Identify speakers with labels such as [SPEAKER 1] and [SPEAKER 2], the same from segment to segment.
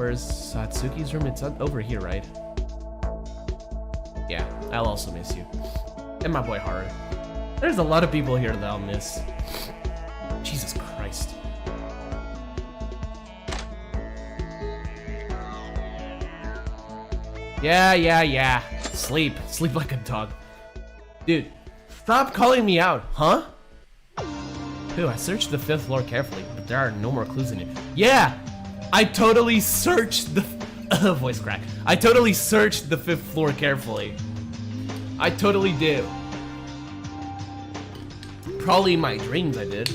[SPEAKER 1] Where's Satsuki's room? It's over here, right? Yeah, I'll also miss you. And my boy Haru. There's a lot of people here that I'll miss. Jesus Christ. Yeah. Sleep like a dog. Dude, stop calling me out, huh? Ooh, I searched the 5th floor carefully, but there are no more clues in it. Yeah, I totally searched the voice crack. I totally searched the 5th floor carefully. I totally do. Probably in my dreams I did.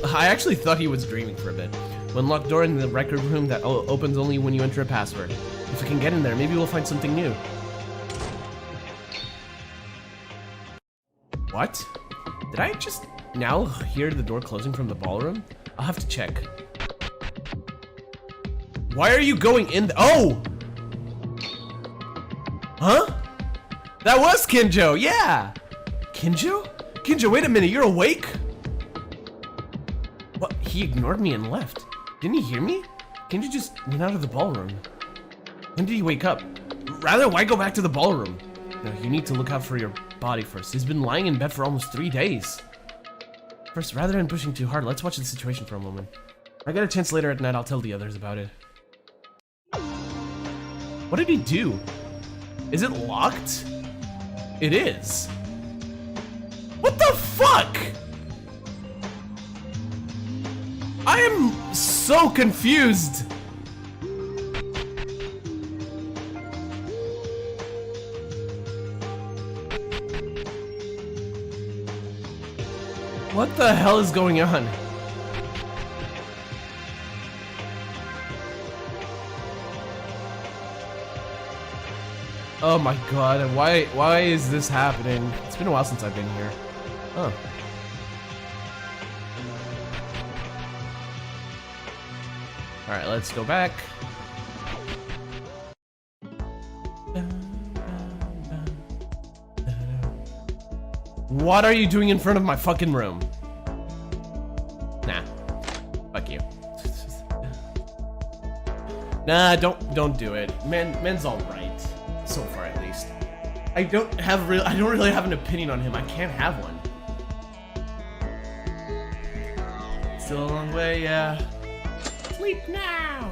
[SPEAKER 1] I actually thought he was dreaming for a bit. One locked door in the record room that opens only when you enter a password. If we can get in there, maybe we'll find something new. What? Did I just now hear the door closing from the ballroom? I'll have to check. Why are you going in? Oh! Huh? That was Kinjo, yeah! Kinjo? Kinjo, wait a minute, you're awake? What? He ignored me and left. Didn't he hear me? Kinjo just went out of the ballroom. When did he wake up? Rather, why go back to the ballroom? No, you need to look out for your body first. He's been lying in bed for almost 3 days. First, rather than pushing too hard, let's watch the situation for a moment. If I get a chance later at night, I'll tell the others about it. What did he do? Is it locked? It is. What the fuck? I am so confused. What the hell is going on? Oh my god, why is this happening? It's been a while since I've been here. Oh. Alright, let's go back. What are you doing in front of my fucking room? Nah. Fuck you. Nah, don't do it. Men's alright. So far at least. I don't really have an opinion on him. I can't have one. Still a long way, yeah. Sleep now!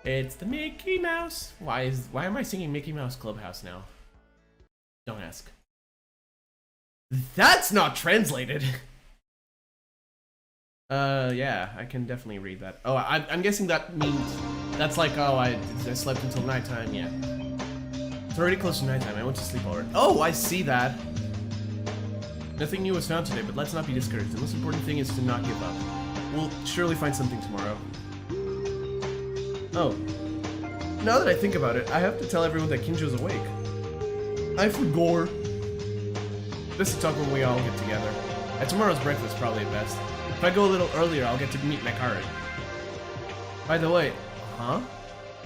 [SPEAKER 1] It's the Mickey Mouse. Why am I singing Mickey Mouse Clubhouse now? Don't ask. That's not translated. Yeah, I can definitely read that. Oh, I'm guessing that means that's like, oh, I slept until nighttime. Yeah, it's already close to nighttime. I went to sleep already. Oh, I see that. Nothing new was found today, but let's not be discouraged. The most important thing is to not give up. We'll surely find something tomorrow. Oh, now that I think about it, I have to tell everyone that Kinjo's awake. I forgot. This is talk when we all get together. At tomorrow's breakfast, probably best. If I go a little earlier, I'll get to meet Mekaru. By the way, huh?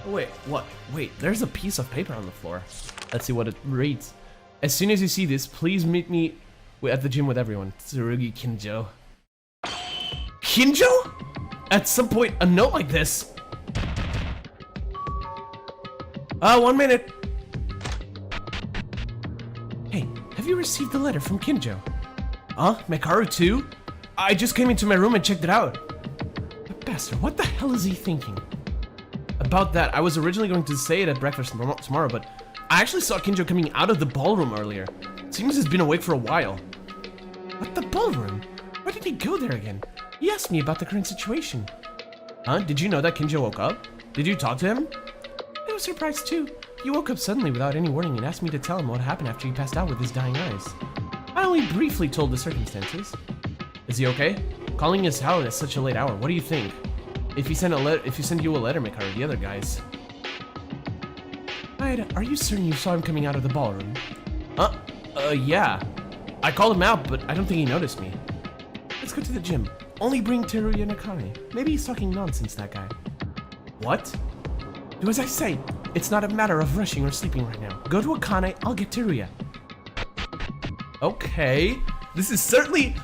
[SPEAKER 1] Oh, wait, what? Wait, there's a piece of paper on the floor. Let's see what it reads. As soon as you see this, please meet me at the gym with everyone. Tsurugi Kinjo. Kinjo? At some point, a note like this. 1 minute. Hey, have you received the letter from Kinjo? Huh? Mekaru too? I just came into my room and checked it out. But bastard, what the hell is he thinking? About that, I was originally going to say it at breakfast tomorrow, but I actually saw Kinjo coming out of the ballroom earlier. Seems he's been awake for a while. What, the ballroom? Why did he go there again? He asked me about the current situation. Huh? Did you know that Kinjo woke up? Did you talk to him? I was surprised too. He woke up suddenly without any warning and asked me to tell him what happened after he passed out with his dying eyes. I only briefly told the circumstances. Is he okay? Calling us out at such a late hour, what do you think? If you send you a letter, Mekaru, the other guys. Are you certain you saw him coming out of the ballroom? Yeah. I called him out, but I don't think he noticed me. Let's go to the gym. Only bring Teruya and Akane. Maybe he's talking nonsense, that guy. What? Do as I say. It's not a matter of rushing or sleeping right now. Go to Akane, I'll get Teruya. Okay. This is certainly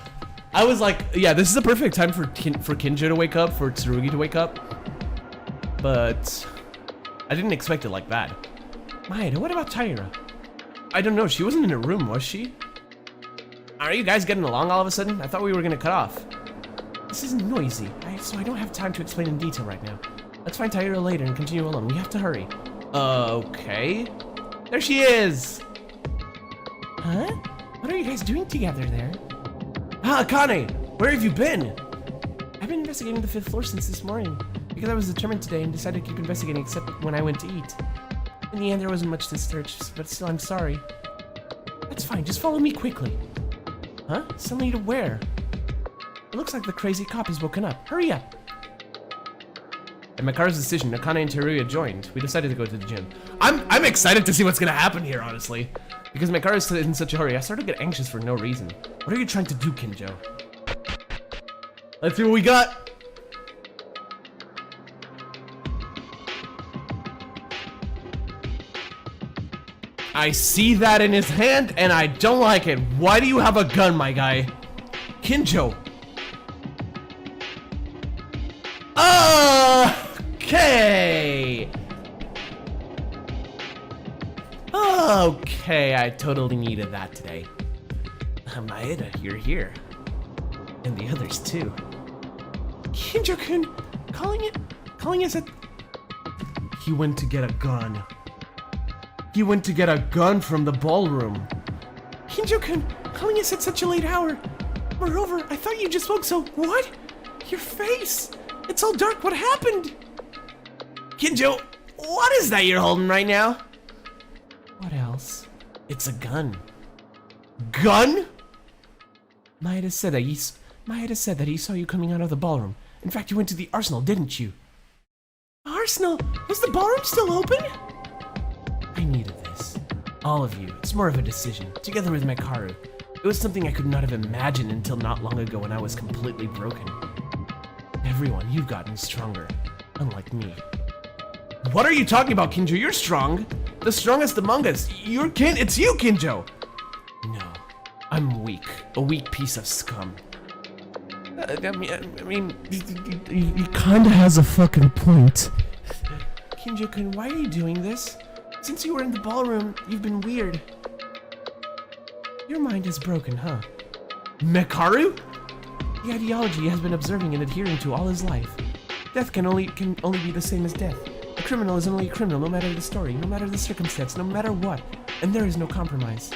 [SPEAKER 1] I was like, yeah, this is a perfect time for Kinjo to wake up, for Tsurugi to wake up. But I didn't expect it like that. Maeda, what about Taira? I don't know, she wasn't in her room, was she? Are you guys getting along all of a sudden? I thought we were gonna cut off. This is noisy, so I don't have time to explain in detail right now. Let's find Taira later and continue alone. We have to hurry. Okay. There she is! Huh? What are you guys doing together there? Ah, Akane! Where have you been? I've been investigating the 5th floor since this morning, because I was determined today and decided to keep investigating except when I went to eat. In the end, there wasn't much to search, but still, I'm sorry. That's fine, just follow me quickly. Huh? Suddenly to where? It looks like the crazy cop has woken up. Hurry up! At Makaru's decision, Akane and Teruya joined. We decided to go to the gym. I'm excited to see what's gonna happen here, honestly. Because Makaru's in such a hurry, I started to get anxious for no reason. What are you trying to do, Kinjo? Let's see what we got. I see that in his hand, and I don't like it. Why do you have a gun, my guy? Kinjo. Okay. Okay, I totally needed that today. Maeda, you're here. And the others too. Kinjo-kun, calling us at... He went to get a gun. He went to get a gun from the ballroom. Kinjo-kun, calling us at such a late hour. Moreover, I thought you just woke, so what? Your face! It's all dark, what happened? Kinjo, what is that you're holding right now? What else? It's a gun. Gun? Maeda said that he saw you coming out of the ballroom. In fact, you went to the arsenal, didn't you? Arsenal? Was the ballroom still open? I needed this. All of you. It's more of a decision. Together with Mekaru. It was something I could not have imagined until not long ago when I was completely broken. Everyone, you've gotten stronger. Unlike me. What are you talking about, Kinjo? You're strong. The strongest among us. It's you, Kinjo. No. I'm weak. A weak piece of scum. I mean, he kinda has a fucking point. Kinjo-kun, why are you doing this? Since you were in the ballroom, you've been weird. Your mind is broken, huh? Mekaru? The ideology he has been observing and adhering to all his life. Death can only be the same as death. A criminal is only a criminal no matter the story, no matter the circumstance, no matter what. And there is no compromise.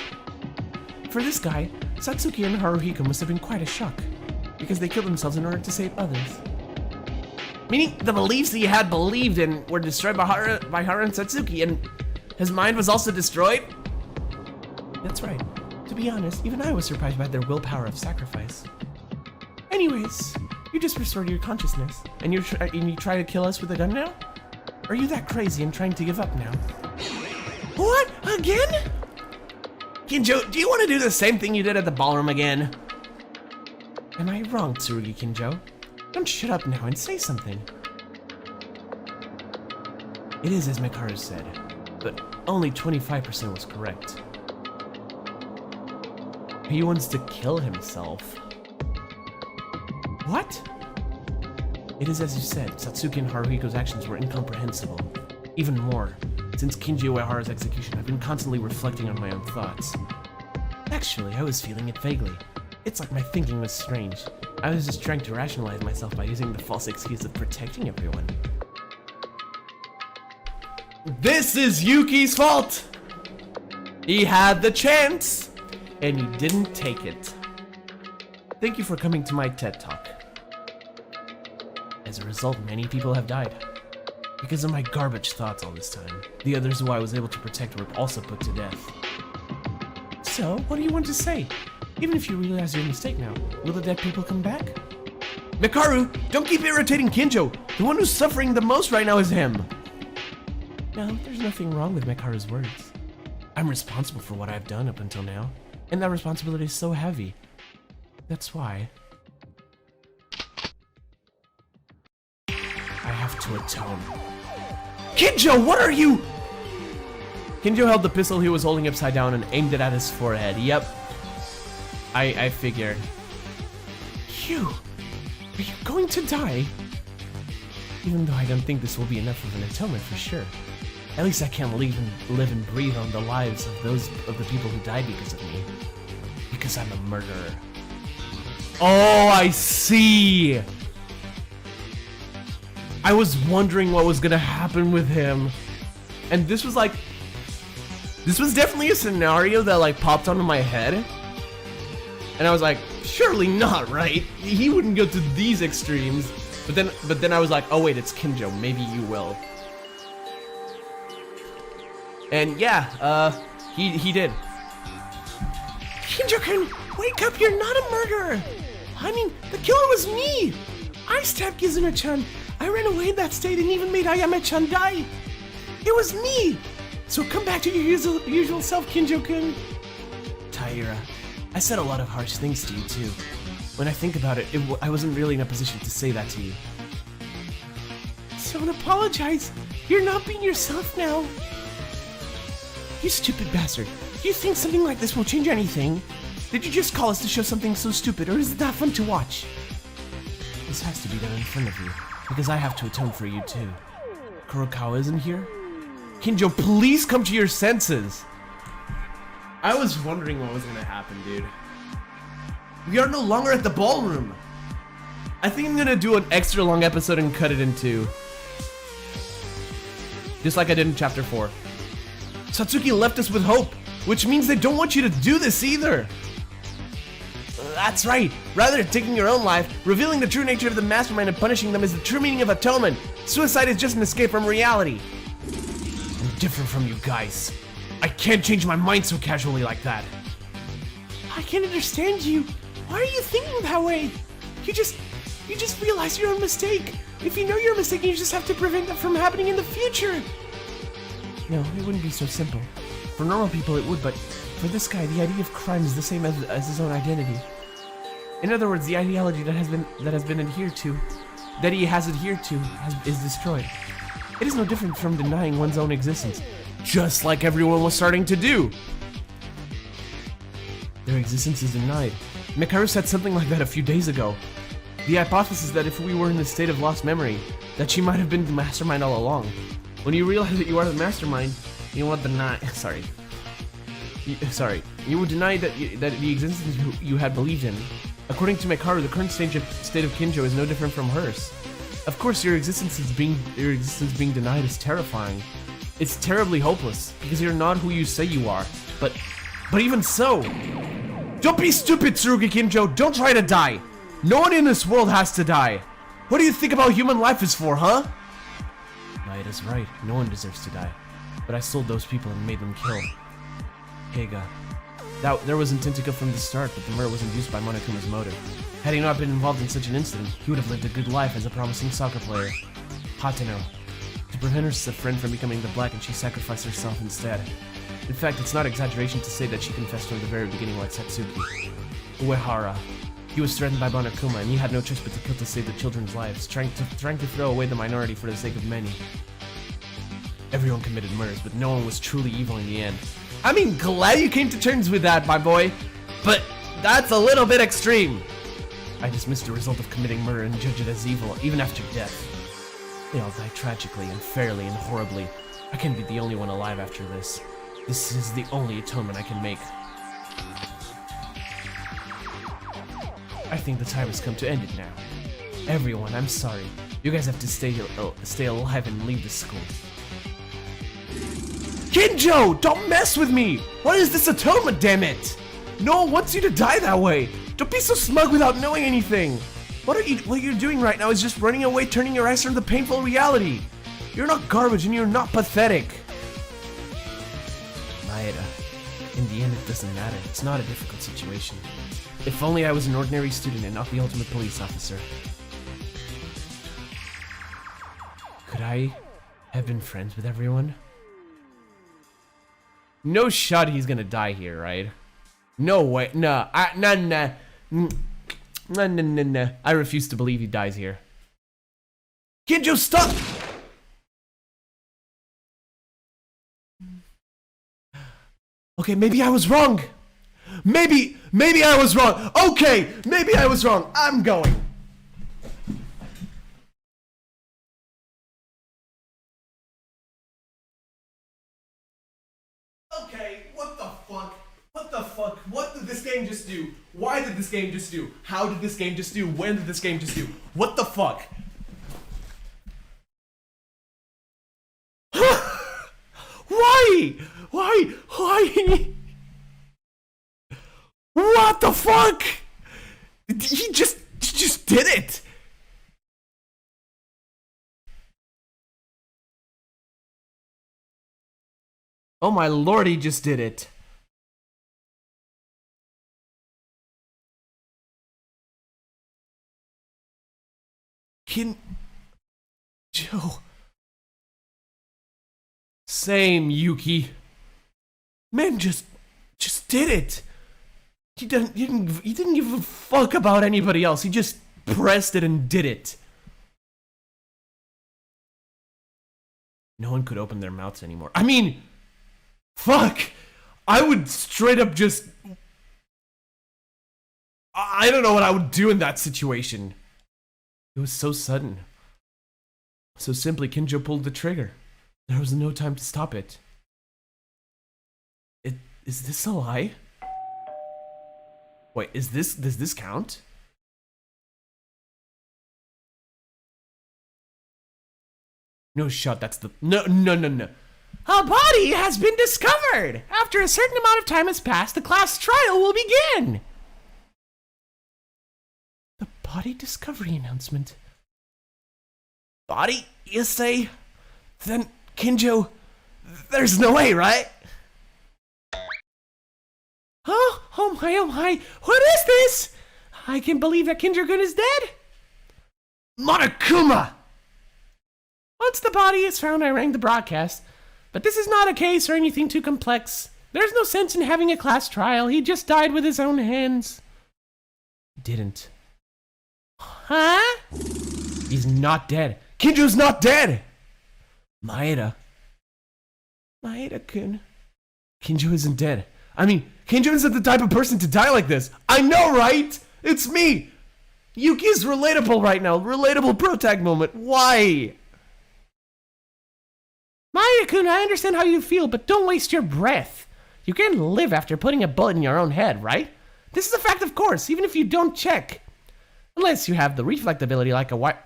[SPEAKER 1] For this guy, Satsuki and Haruhiko must have been quite a shock. Because they killed themselves in order to save others. Meaning the beliefs he had believed in were destroyed by Haru and Satsuki, and his mind was also destroyed? That's right. To be honest, even I was surprised by their willpower of sacrifice. Anyways, you just restored your consciousness, and you try to kill us with a gun now? Are you that crazy and trying to give up now? What? Again? Kinjo, do you want to do the same thing you did at the ballroom again? Am I wrong, Tsurugi Kinjo? Don't shut up now and say something. It is as Mekaru said, but only 25% was correct. He wants to kill himself. What? It is as you said, Satsuki and Haruhiko's actions were incomprehensible. Even more, since Kinji Uehara's execution, I've been constantly reflecting on my own thoughts. Actually, I was feeling it vaguely. It's like my thinking was strange. I was just trying to rationalize myself by using the false excuse of protecting everyone. This is Yuki's fault! He had the chance, and he didn't take it. Thank you for coming to my TED Talk. As a result, many people have died. Because of my garbage thoughts all this time. The others who I was able to protect were also put to death. So, what do you want to say? Even if you realize your mistake now, will the dead people come back? Mekaru, don't keep irritating Kinjo! The one who's suffering the most right now is him! No, there's nothing wrong with Mekaru's words. I'm responsible for what I've done up until now, and that responsibility is so heavy. That's why I have to atone. Kinjo, what are you? Kinjo held the pistol he was holding upside down and aimed it at his forehead. Yep. I figured. you? Are you going to die? Even though I don't think this will be enough of an atonement for sure. At least I can't live and breathe on the lives of the people who died because of me. Because I'm a murderer. Oh, I see! I was wondering what was gonna happen with him. And this was definitely a scenario that like popped onto my head. And I was like, surely not, right? He wouldn't go to these extremes. But then I was like, oh wait, it's Kinjo, maybe you will. And yeah, he did. Kinjo-kun, wake up, you're not a murderer! I mean, the killer was me! I stabbed Kizuna-chan. I ran away in that state and even made Ayame-chan die. It was me! So come back to your usual self, Kinjo-kun. Taira, I said a lot of harsh things to you too. When I think about it, I wasn't really in a position to say that to you. So don't apologize. You're not being yourself now. You stupid bastard. Do you think something like this will change anything? Did you just call us to show something so stupid, or is it that fun to watch? This has to be done in front of you, because I have to atone for you too. Kurokawa isn't here? Kinjo, please come to your senses! I was wondering what was gonna happen, dude. We are no longer at the ballroom! I think I'm gonna do an extra long episode and cut it in two. Just like I did in chapter 4. Satsuki left us with hope, which means they don't want you to do this either! That's right! Rather than taking your own life, revealing the true nature of the mastermind and punishing them is the true meaning of atonement. Suicide is just an escape from reality. I'm different from you guys. I can't change my mind so casually like that. I can't understand you. Why are you thinking that way? You just realize your own mistake. If you know you're mistaken, you just have to prevent that from happening in the future. No, it wouldn't be so simple. For normal people it would, but for this guy, the idea of crime is the same as his own identity. In other words, the ideology that has been adhered to, that he has adhered to, is destroyed. It is no different from denying one's own existence, just like everyone was starting to do. Their existence is denied. Mekaru said something like that a few days ago. The hypothesis that if we were in a state of lost memory, that she might have been the mastermind all along. When you realize that you are the mastermind, you won't deny. You would deny that the existence you had believed in. According to Mekaru, the current state of Kinjo is no different from hers. Of course, your existence being denied is terrifying. It's terribly hopeless because you're not who you say you are. But even so, don't be stupid, Tsurugi Kinjo. Don't try to die. No one in this world has to die. What do you think about human life is for, huh? Maeda's right. No one deserves to die. But I sold those people and made them kill. Heiga. There was intent to kill from the start, but the murder was induced by Monokuma's motive. Had he not been involved in such an incident, he would have lived a good life as a promising soccer player. Hateno. To prevent her friend from becoming the Black, and she sacrificed herself instead. In fact, it's not exaggeration to say that she confessed from the very beginning like Satsuki. Uehara. He was threatened by Monokuma, and he had no choice but to kill to save the children's lives, trying to throw away the minority for the sake of many. Everyone committed murders, but no one was truly evil in the end. I mean, glad you came to terms with that, my boy, but that's a little bit extreme. I dismiss the result of committing murder and judge it as evil, even after death. They all died tragically, unfairly, and horribly. I can't be the only one alive after this. This is the only atonement I can make. I think the time has come to end it now. Everyone, I'm sorry. You guys have to stay alive and leave the school. Kinjo! Don't mess with me! What is this atonement, damn it? No one wants you to die that way! Don't be so smug without knowing anything! What you're doing right now is just running away, turning your eyes from the painful reality! You're not garbage and you're not pathetic! Maeda, in the end it doesn't matter. It's not a difficult situation. If only I was an ordinary student and not the ultimate police officer. Could I have been friends with everyone? No shot he's gonna die here, right? No way. No. No. I refuse to believe he dies here. Kinjo, stop! Okay, maybe I was wrong. Maybe I was wrong. Okay, maybe I was wrong. I'm going. Okay, what the fuck? What the fuck? What did this game just do? Why did this game just do? How did this game just do? When did this game just do? What the fuck? Why? Why? Why? What the fuck? He just did it. Oh my lord, he just did it. Joe. Same, Yuki. Man just did it. He didn't give a fuck about anybody else. He just pressed it and did it. No one could open their mouths anymore. I mean, fuck. I would straight up just... I don't know what I would do in that situation. It was so sudden. So simply, Kinjo pulled the trigger. There was no time to stop it. Is this a lie? Wait, does this count? No shot, that's the... No. A body has been discovered! After a certain amount of time has passed, the class trial will begin! The body discovery announcement. Body, you say? Then, Kinjo, there's no way, right? Huh? Oh my, what is this? I can't believe that Kinjo-kun is dead. Monokuma! Once the body is found, I rang the broadcast. But this is not a case or anything too complex. There's no sense in having a class trial. He just died with his own hands. Didn't. Huh? He's not dead. Kinjo's not dead! Maeda. Maeda-kun. Kinjo isn't dead. I mean, Kinjo isn't the type of person to die like this. I know, right? It's me! Yuki's relatable right now. Relatable protag moment. Why? Maeda-kun, I understand how you feel, but don't waste your breath. You can't live after putting a bullet in your own head, right? This is a fact, of course, even if you don't check. Unless you have the reflectability like a white...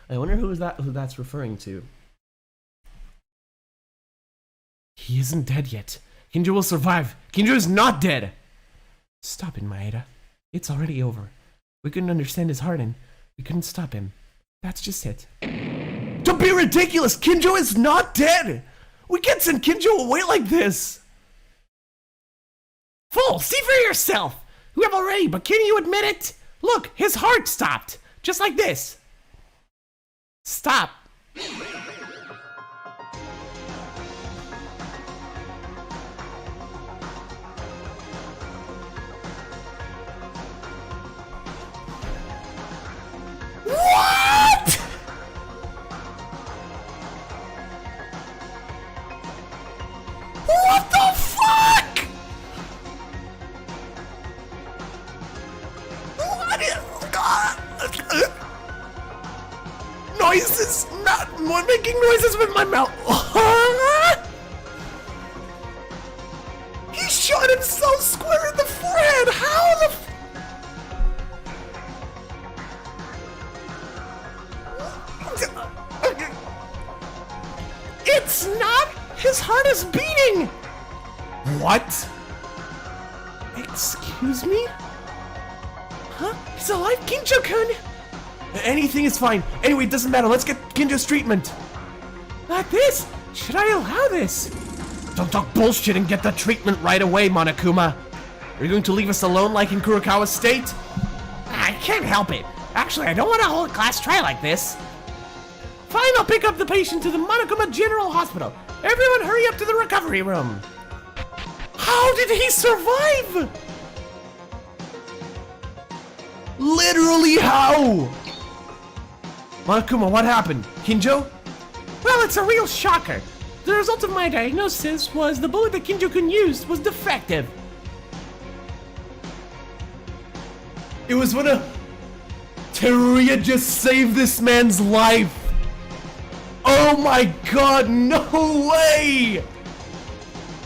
[SPEAKER 1] I wonder who that's referring to. He isn't dead yet. Kinjo will survive. Kinjo is not dead. Stop it, Maeda. It's already over. We couldn't understand his heart and we couldn't stop him. That's just it. Don't be ridiculous! Kinjo is not dead! We can't send Kinjo away like this! Fool, see for yourself! You have already, but can you admit it? Look, his heart stopped. Just like this. Stop. What? What the fuck? What is... noises, not making noises with my mouth. He shot himself square in the forehead. How the It's not. His heart is beating. What? Excuse me? Huh? He's alive, Kinjo-kun. Anything is fine. Anyway, it doesn't matter. Let's get Kinjo's treatment. Like this? Should I allow this? Don't talk bullshit and get the treatment right away, Monokuma. Are you going to leave us alone like in Kurokawa State? I can't help it. Actually, I don't want to hold a class trial like this. Fine, I'll pick up the patient to the Monokuma General Hospital. Everyone hurry up to the recovery room. How did he survive? Literally how? Monokuma, what happened? Kinjo? Well, it's a real shocker. The result of my diagnosis was the bullet that Kinjo-kun used was defective. It was when Teruya just saved this man's life. Oh my god, no way!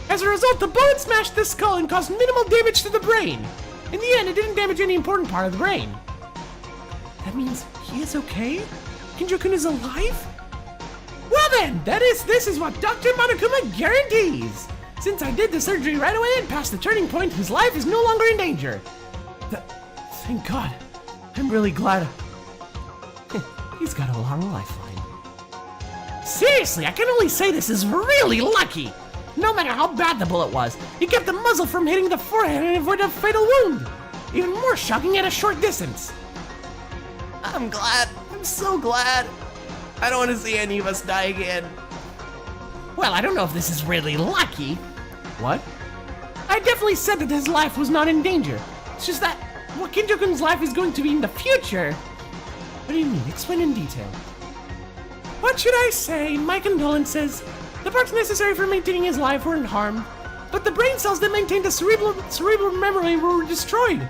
[SPEAKER 1] As a result, the bullet smashed the skull and caused minimal damage to the brain. In the end, it didn't damage any important part of the brain. That means he is okay? Kinjo-kun is alive? Well then, this is what Dr. Monokuma guarantees! Since I did the surgery right away and passed the turning point, his life is no longer in danger. Thank God. I'm really glad. He's got a long lifeline. Seriously, I can only say this is really lucky! No matter how bad the bullet was, it kept the muzzle from hitting the forehead and avoided a fatal wound! Even more shocking at a short distance. I'm glad. I'm so glad. I don't want to see any of us die again. Well, I don't know if this is really lucky. What? I definitely said that his life was not in danger. It's just that what Kinjo-kun's life is going to be in the future. What do you mean? Explain in detail. What should I say? My condolences. The parts necessary for maintaining his life weren't harmed, but the brain cells that maintained the cerebral memory were destroyed.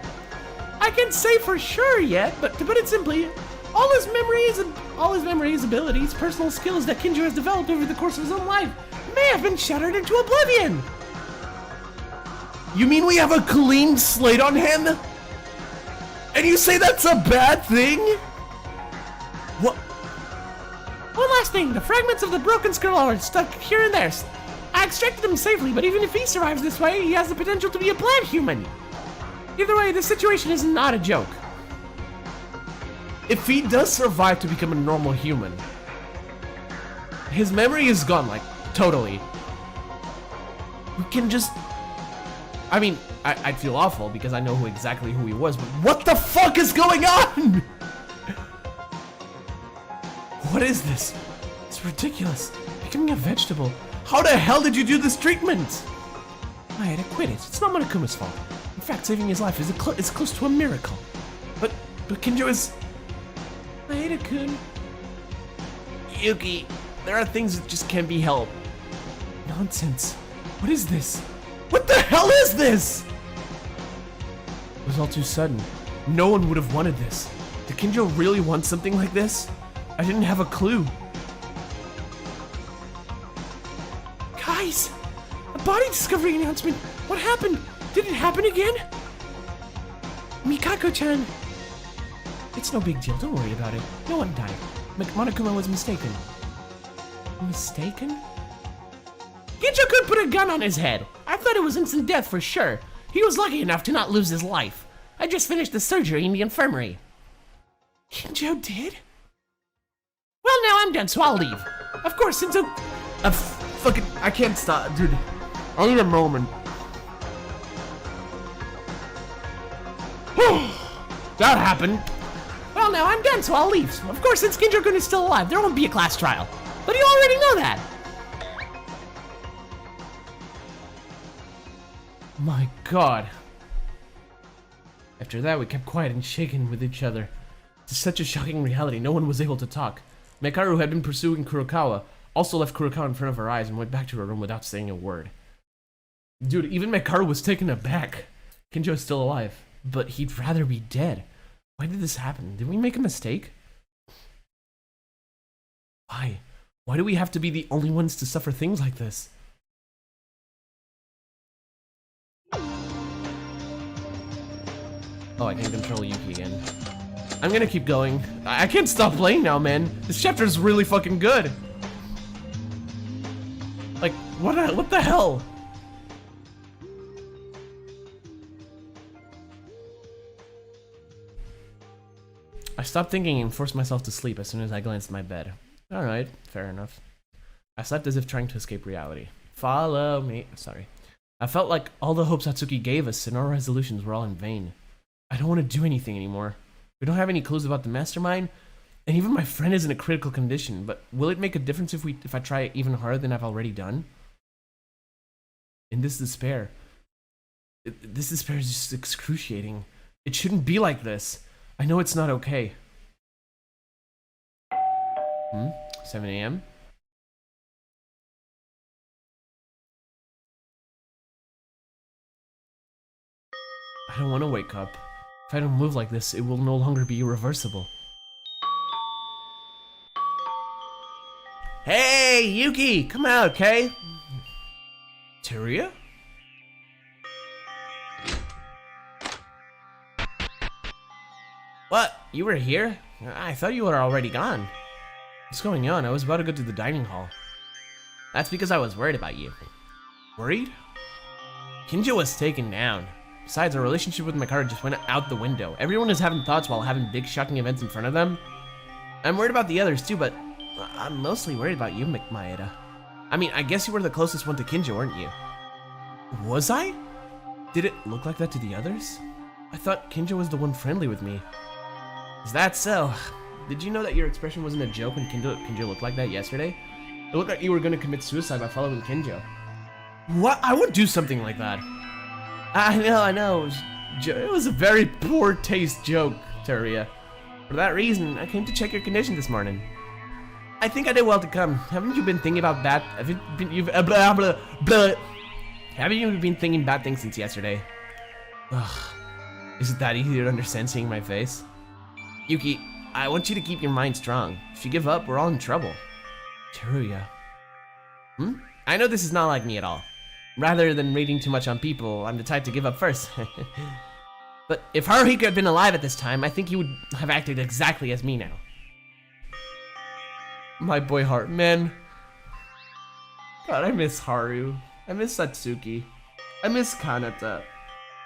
[SPEAKER 1] I can't say for sure yet, but to put it simply, all his memories, abilities, personal skills that Kinjo has developed over the course of his own life may have been shattered into oblivion. You mean we have a clean slate on him? And you say that's a bad thing? What? One last thing, the fragments of the broken skull are stuck here and there. I extracted them safely, but even if he survives this way, he has the potential to be a plant human. Either way, this situation is not a joke. If he does survive to become a normal human, his memory is gone, like, totally. We can just... I mean, I'd feel awful because I know exactly who he was, but what the fuck is going on? What is this? It's ridiculous. Becoming a vegetable. How the hell did you do this treatment? I had to quit it. It's not Monokuma's fault. In fact, saving his life is close to a miracle. But Kinjo is... Maeda-kun. Yuki, there are things that just can't be helped. Nonsense. What is this? What the hell is this? It was all too sudden. No one would have wanted this. Did Kinjo really want something like this? I didn't have a clue. Guys! A body discovery announcement! What happened? Did it happen again? Mikako-chan! It's no big deal, don't worry about it. No one died. Monokuma was mistaken. Mistaken? Kinjo-kun put a gun on his head. I thought it was instant death for sure. He was lucky enough to not lose his life. I just finished the surgery in the infirmary. Kinjo did? Well, now I'm done, so I'll leave. Of course, since fucking... I can't stop, dude. I need a moment. That happened. Well, now I'm done, so I'll leave. So, of course, since Kinjo-kun is still alive, there won't be a class trial. But you already know that. My god. After that, we kept quiet and shaken with each other. It's such a shocking reality, no one was able to talk. Mekaru, who had been pursuing Kurokawa, also left Kurokawa in front of her eyes and went back to her room without saying a word. Dude, even Mekaru was taken aback. Kinjo is still alive, but he'd rather be dead. Why did this happen? Did we make a mistake? Why? Why do we have to be the only ones to suffer things like this? Oh, I can control Yuki again. I'm gonna keep going. I can't stop playing now, man. This chapter is really fucking good. Like, what the hell? I stopped thinking and forced myself to sleep as soon as I glanced at my bed. Alright, fair enough. I slept as if trying to escape reality. Follow me. Sorry. I felt like all the hopes Satsuki gave us and our resolutions were all in vain. I don't want to do anything anymore. We don't have any clues about the mastermind, and even my friend is in a critical condition, but will it make a difference if I try even harder than I've already done? In this despair. This despair is just excruciating. It shouldn't be like this. I know it's not okay. 7 a.m.? I don't want to wake up. If I don't move like this, it will no longer be irreversible. Hey, Yuki! Come out, okay? Teruya? What? You were here? I thought you were already gone. What's going on? I was about to go to the dining hall. That's because I was worried about you. Worried? Kinjo was taken down. Besides, our relationship with Mekaru just went out the window. Everyone is having thoughts while having big shocking events in front of them. I'm worried about the others too, but I'm mostly worried about you, Maeda. I mean, I guess you were the closest one to Kinjo, weren't you? Was I? Did it look like that to the others? I thought Kinjo was the one friendly with me. Is that so? Did you know that your expression wasn't a joke when Kinjo looked like that yesterday? It looked like you were going to commit suicide by following Kinjo. What? I would do something like that. I know. It was a very poor taste joke, Teruya. For that reason, I came to check your condition this morning. I think I did well to come. Haven't you been thinking about bad? Haven't you been thinking bad things since yesterday? Ugh. Is it that easy to understand seeing my face? Yuki, I want you to keep your mind strong. If you give up, we're all in trouble. Teruya. I know this is not like me at all. Rather than reading too much on people, I'm the type to give up first. But if Haruhiko had been alive at this time, I think he would have acted exactly as me now. My boy Haru, man. God, I miss Haru. I miss Satsuki. I miss Kanata.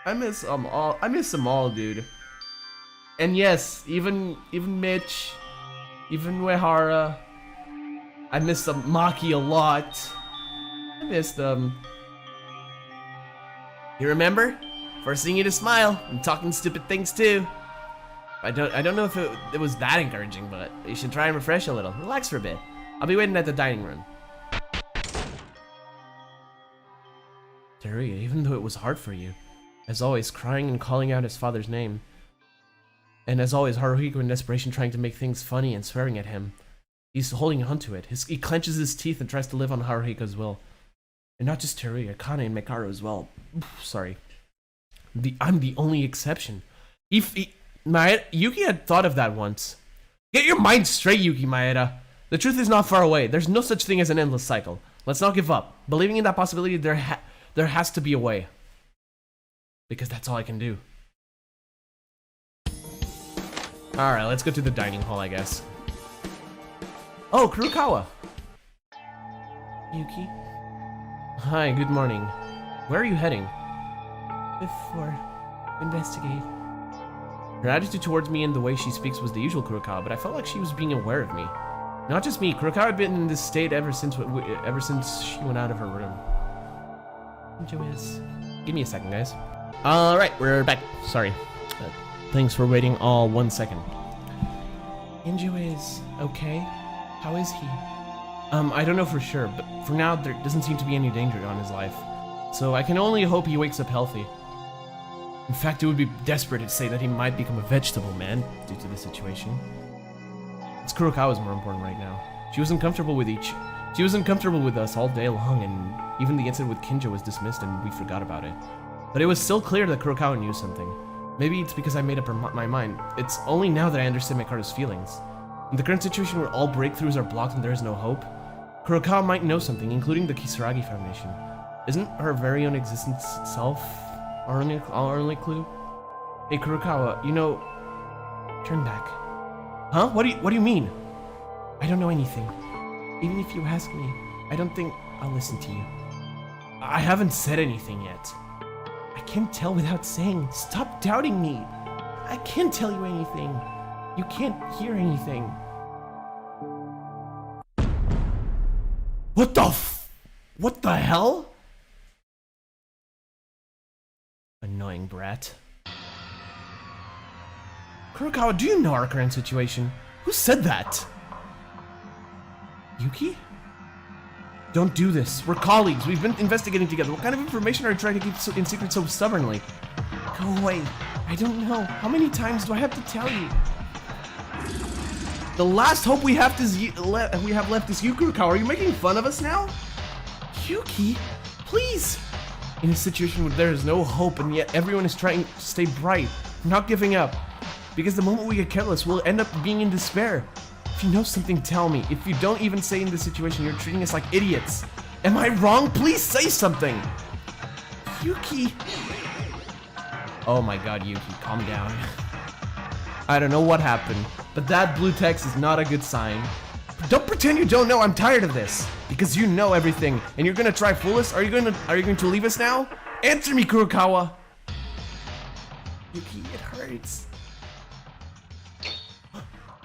[SPEAKER 1] I miss all. I miss them all, dude. And yes, even Mitch, even Uehara. I miss Maki a lot. I miss them. You remember? Forcing you to smile and talking stupid things too. I don't know if it was that encouraging, but you should try and refresh a little. Relax for a bit. I'll be waiting at the dining room. Teruya, even though it was hard for you, as always, crying and calling out his father's name. And as always, Haruhiko in desperation trying to make things funny and swearing at him. He's holding on to it. He clenches his teeth and tries to live on Haruhiko's will. And not just Teruya, Kane and Mekaru as well. Sorry. I'm the only exception. Yuki had thought of that once. Get your mind straight, Yuki Maeda. The truth is not far away. There's no such thing as an endless cycle. Let's not give up. Believing in that possibility, there has to be a way. Because that's all I can do. Alright, let's go to the dining hall, I guess. Oh, Kurokawa! Yuki? Hi, good morning. Where are you heading? Before. Investigate. Her attitude towards me and the way she speaks was the usual Kurokawa, but I felt like she was being aware of me. Not just me, Kurokawa had been in this state ever since she went out of her room. Give me a second, guys. Alright, we're back. Sorry. Thanks for waiting all 1 second. Injo is okay? How is he? I don't know for sure, but for now there doesn't seem to be any danger on his life. So I can only hope he wakes up healthy. In fact, it would be desperate to say that he might become a vegetable man due to the situation. It's Kurokawa's more important right now. She was uncomfortable with us all day long, and even the incident with Kinjo was dismissed and we forgot about it. But it was still clear that Kurokawa knew something. Maybe it's because I made up my mind. It's only now that I understand Mekaru's feelings. In the current situation where all breakthroughs are blocked and there is no hope, Kurokawa might know something, including the Kisaragi Foundation. Isn't her very own existence itself our only clue? Hey Kurokawa, you know... Turn back. Huh? What do you mean? I don't know anything. Even if you ask me, I don't think I'll listen to you. I haven't said anything yet. I can't tell without saying. Stop doubting me. I can't tell you anything. You can't hear anything. What the hell? Annoying brat. Kurokawa, do you know our current situation? Who said that? Yuki? Don't do this. We're colleagues. We've been investigating together. What kind of information are you trying to keep in secret so stubbornly? Go away. I don't know. How many times do I have to tell you? The last hope we have left is you, Kurokawa. Are you making fun of us now? Yuki, please. in a situation where there is no hope and yet everyone is trying to stay bright, not giving up. Because the moment we get careless, we'll end up being in despair. If you know something, tell me. If you don't even say in this situation, you're treating us like idiots. Am I wrong? Please say something. Yuki. Oh my god, Yuki, calm down. I don't know what happened, but that blue text is not a good sign. Don't pretend you don't know. I'm tired of this. Because you know everything, and you're gonna try fool us? Are you going to leave us now? Answer me, Kurokawa. Yuki, it hurts.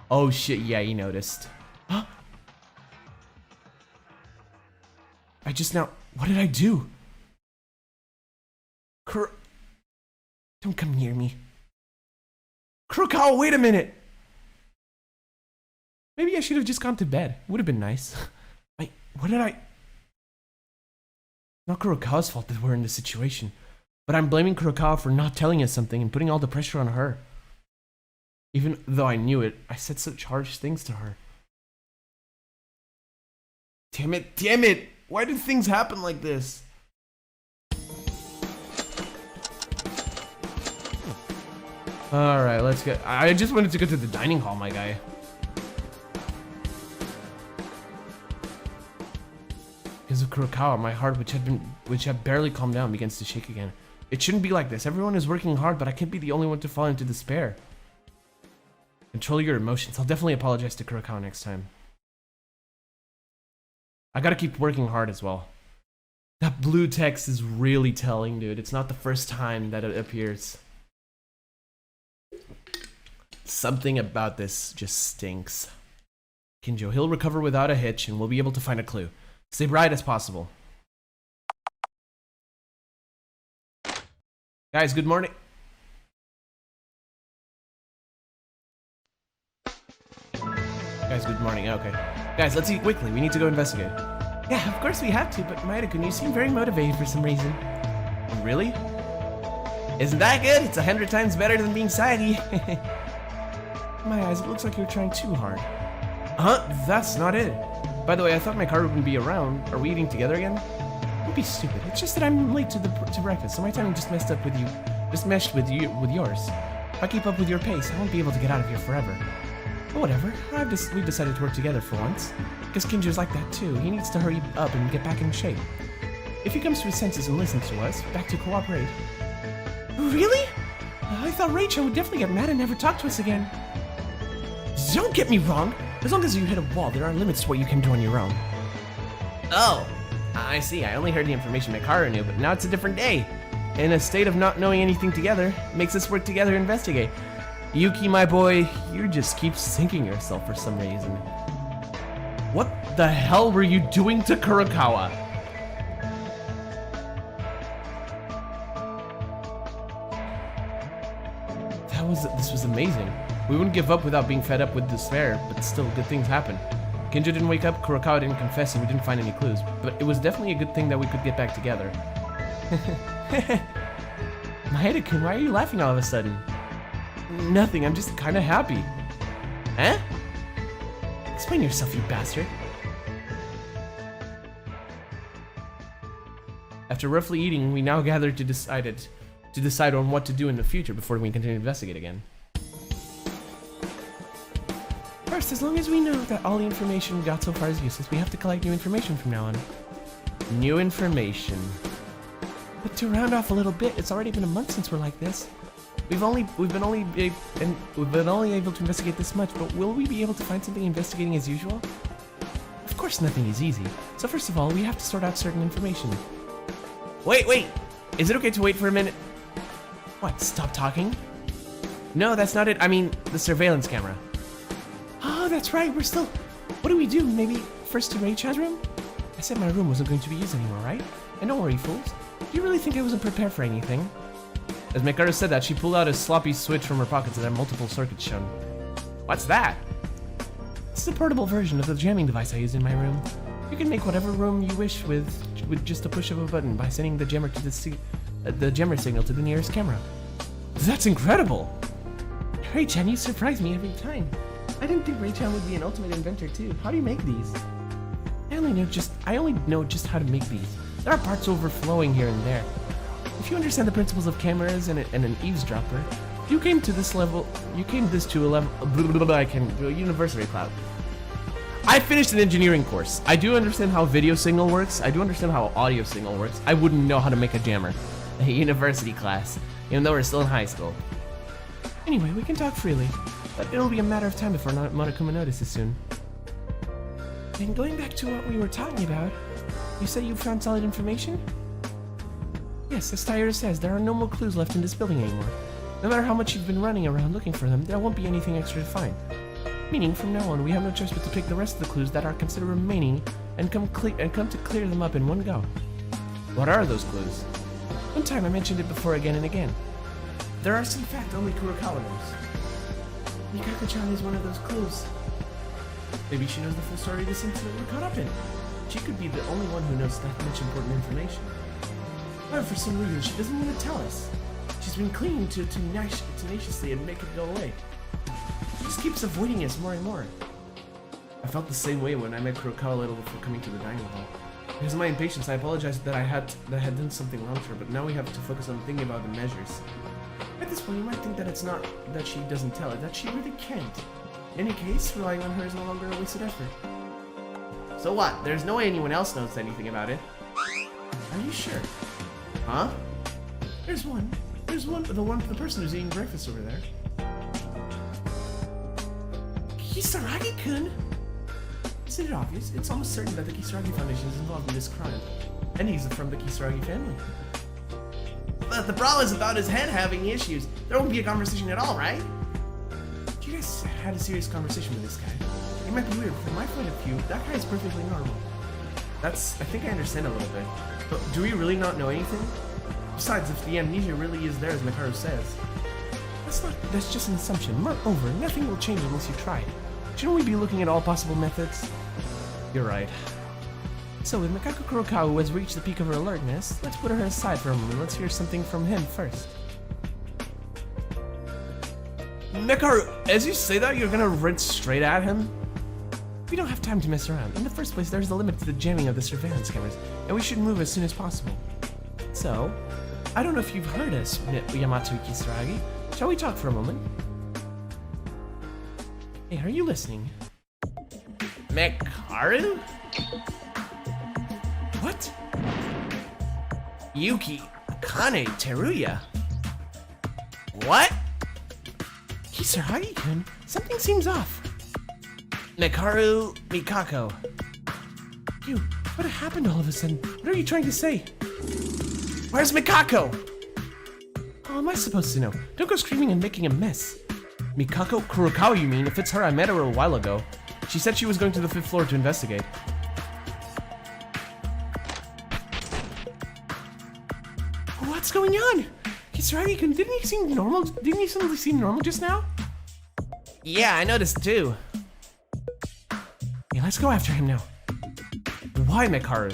[SPEAKER 1] Oh shit, yeah, you noticed. Huh? I just now... What did I do? Don't come near me. Kurokawa, wait a minute! Maybe I should have just gone to bed. Would have been nice. Wait, what did I... Not Kurokawa's fault that we're in this situation. But I'm blaming Kurokawa for not telling us something and putting all the pressure on her. Even though I knew it, I said such harsh things to her. Damn it, damn it! Why did things happen like this? Alright, let's get... I just wanted to go to the dining hall, my guy. Because of Kurokawa, my heart, which had barely calmed down, begins to shake again. It shouldn't be like this. Everyone is working hard, but I can't be the only one to fall into despair. Control your emotions. I'll definitely apologize to Kurokawa next time. I gotta keep working hard as well. That blue text is really telling, dude. It's not the first time that it appears. Something about this just stinks. Kinjo, he'll recover without a hitch and we'll be able to find a clue. Stay bright as possible. Guys, good morning. Guys, good morning. Okay. Guys, let's eat quickly. We need to go investigate. Yeah, of course we have to, but Maeda-kun, you seem very motivated for some reason. Really? Isn't that good? It's 100 times better than being saggy. My eyes, it looks like you're trying too hard. Huh? That's not it. By the way, I thought my car wouldn't be around. Are we eating together again? Don't be stupid. It's just that I'm late to breakfast, so my timing just meshed up with you. Just meshed with yours. If I keep up with your pace, I won't be able to get out of here forever. But whatever. We've decided to work together for once. Because Kinjo's like that too. He needs to hurry up and get back in shape. If he comes to his senses and listens to us, back to cooperate. Really? I thought Rachel would definitely get mad and never talk to us again. Don't get me wrong. As long as you hit a wall, there are limits to what you can do on your own. Oh, I see. I only heard the information Mekaru knew, but now it's a different day. In a state of not knowing anything together, makes us work together and investigate. Yuki, my boy, you just keep sinking yourself for some reason. What the hell were you doing to Kurokawa? This was amazing. We wouldn't give up without being fed up with despair, but still, good things happen. Kinjo didn't wake up, Kurokawa didn't confess, and we didn't find any clues. But it was definitely a good thing that we could get back together. Maeda-kun, why are you laughing all of a sudden? Nothing, I'm just kinda happy. Huh? Explain yourself, you bastard. After roughly eating, we now gathered to decide on what to do in the future before we continue to investigate again. First, as long as we know that all the information we got so far is useless, we have to collect new information from now on. New information. But to round off a little bit, it's already been a month since we're like this. We've been only able to investigate this much, but will we be able to find something investigating as usual? Of course nothing is easy. So first of all, we have to sort out certain information. Wait! Is it okay to wait for a minute? What, stop talking? No, that's not it. I mean, the surveillance camera. Oh, that's right, we're still... What do we do? Maybe first to Rei-chan's room? I said my room wasn't going to be used anymore, right? And don't worry, fools. Do you really think I wasn't prepared for anything? As Mekaru said that, she pulled out a sloppy switch from her pockets that had multiple circuits shown. What's that? It's the portable version of the jamming device I use in my room. You can make whatever room you wish with just a push of a button by sending the jammer to the jammer signal to the nearest camera. That's incredible! Rei-chan, you surprise me every time. I didn't think Rei-chan would be an ultimate inventor too. How do you make these? I only know just how to make these. There are parts overflowing here and there. If you understand the principles of cameras and an eavesdropper, you came to this to a level, I can do a university cloud. I finished an engineering course. I do understand how video signal works. I do understand how audio signal works. I wouldn't know how to make a jammer. A university class, even though we're still in high school. Anyway, we can talk freely, but it'll be a matter of time before Monokuma notices soon. And going back to what we were talking about, you said you found solid information? Yes, as Taira says, there are no more clues left in this building anymore. No matter how much you've been running around looking for them, there won't be anything extra to find. Meaning, from now on, we have no choice but to pick the rest of the clues that are considered remaining and come to clear them up in one go. What are those clues? One time I mentioned it before again and again. There are some facts only Kurokawa knows. Mikako-chan is one of those clues. Maybe she knows the full story of this incident we're caught up in. She could be the only one who knows that much important information. However, for some reason, she doesn't want to tell us. She's been clinging to it tenaciously and make it go away. She just keeps avoiding us more and more. I felt the same way when I met Kurokawa a little before coming to the dining hall. Because of my impatience, I apologized that I had done something wrong to her, but now we have to focus on thinking about the measures. At this point, you might think that it's not that she doesn't tell it, that she really can't. In any case, relying on her is no longer a wasted effort. So what? There's no way anyone else knows anything about it. Are you sure? Huh? There's one. The person who's eating breakfast over there. Kisaragi-kun? Isn't it obvious? It's almost certain that the Kisaragi Foundation is involved in this crime. And he's from the Kisaragi family. But the problem is about his head having issues. There won't be a conversation at all, right? You guys had a serious conversation with this guy. It might be weird, but from my point of view, that guy is perfectly normal. I think I understand a little bit. But do we really not know anything? Besides, if the amnesia really is there as Makaru says, that's just an assumption. Moreover, nothing will change unless you try. Shouldn't we be looking at all possible methods? You're right. So with Mikako Kurokawa who has reached the peak of her alertness, let's put her aside for a moment. Let's hear something from him first. Mekaru, as you say that, you're gonna rinse straight at him? We don't have time to mess around. In the first place, there's a limit to the jamming of the surveillance cameras, and we should move as soon as possible. So, I don't know if you've heard us, Yamato Kisaragi. Shall we talk for a moment? Hey, are you listening? Mekaru? What? Yuki Akane Teruya? What? Kisaragi-kun, something seems off. Mekaru Mikako. You, what happened all of a sudden? What are you trying to say? Where's Mikako? How am I supposed to know? Don't go screaming and making a mess. Mikako Kurokawa, you mean? If it's her, I met her a while ago. She said she was going to the 5th floor to investigate. What's going on? Kisaragi-kun, didn't he seem normal? Didn't he suddenly seem normal just now? Yeah, I noticed too. Hey, let's go after him now. Why, Mekaru?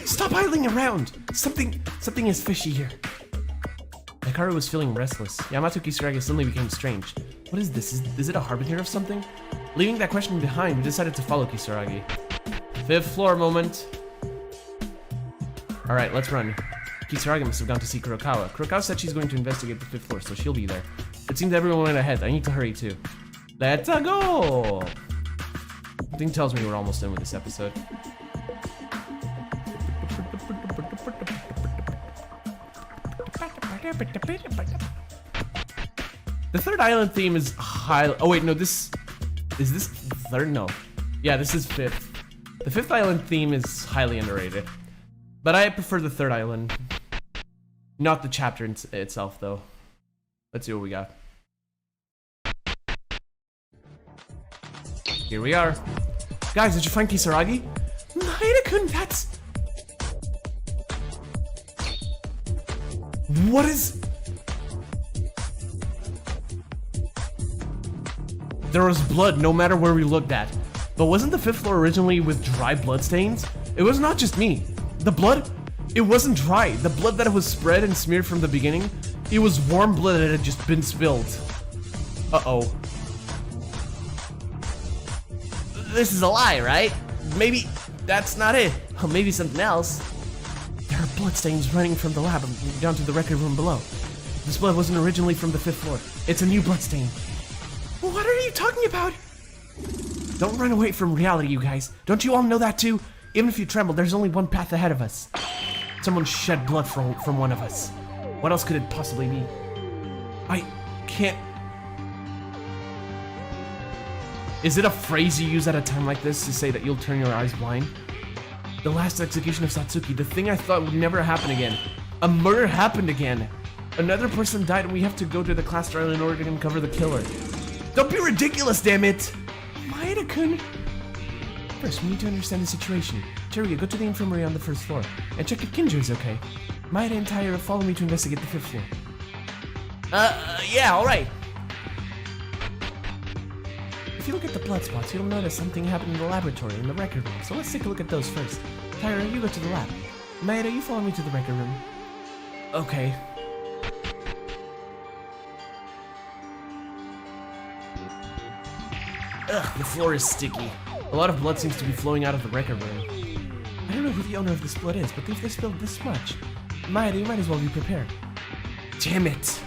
[SPEAKER 1] Stop idling around! Something is fishy here. Mekaru was feeling restless. Yamato Kisaragi suddenly became strange. What is this? Is it a harbinger of something? Leaving that question behind, we decided to follow Kisaragi. 5th floor moment. Alright, let's run. Kisaragi must have gone to see Kurokawa. Kurokawa said she's going to investigate the 5th floor, so she'll be there. It seems everyone went ahead. I need to hurry too. Let's go! Something tells me we're almost done with this episode. The third island theme is high. Oh wait, no, is this third? No. Yeah, this is 5th. The 5th island theme is highly underrated. But I prefer the third island. Not the chapter itself, though. Let's see what we got. Here we are. Guys, did you find Kisaragi? Maeda-kun, that's... What is... There was blood no matter where we looked at. But wasn't the 5th floor originally with dry blood stains? It was not just me. The blood, it wasn't dry. The blood that was spread and smeared from the beginning, it was warm blood that had just been spilled. Uh-oh. This is a lie, right? Maybe that's not it. Or maybe something else. bloodstains running from the lab down to the record room below. This blood wasn't originally from the 5th floor. It's a new bloodstain. What are you talking about? Don't run away from reality, you guys. Don't you all know that too? Even if you tremble, there's only one path ahead of us. Someone shed blood from one of us. What else could it possibly be? I can't... Is it a phrase you use at a time like this to say that you'll turn your eyes blind? The last execution of Satsuki, the thing I thought would never happen again. A murder happened again. Another person died and we have to go to the class trial in order to uncover the killer. Don't be ridiculous, damn it! Maeda-kun! First, we need to understand the situation. Teruya, go to the infirmary on the 1st floor and check if Kinjo is okay. Maeda and Taira follow me to investigate the 5th floor. Yeah, alright. If you look at the blood spots, you'll notice something happened in the laboratory in the record room, so let's take a look at those first. Taira, you go to the lab. Maeda, you follow me to the record room. Okay. Ugh, the floor is sticky. A lot of blood seems to be flowing out of the record room. I don't know who the owner of this blood is, but if they spilled this much, Maeda, you might as well be prepared. Damn it!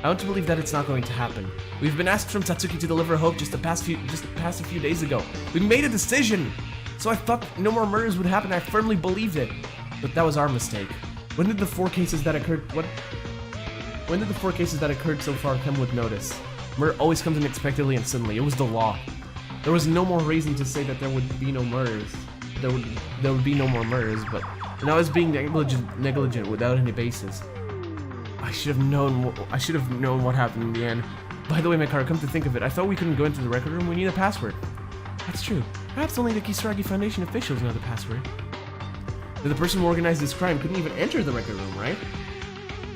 [SPEAKER 1] I want to believe that it's not going to happen. We've been asked from Satsuki to deliver hope just past a few days ago. We made a decision! So I thought no more murders would happen. I firmly believed it. But that was our mistake. When did the 4 cases that occurred so far come with notice? Murder always comes unexpectedly and suddenly. It was the law. There was no more reason to say that there would be no murders. There would be no more murders, but now I was being negligent without any basis. I should have known what happened in the end. By the way, Mekaru, come to think of it, I thought we couldn't go into the record room. We need a password. That's true. Perhaps only the Kisaragi Foundation officials know the password. But the person who organized this crime couldn't even enter the record room, right?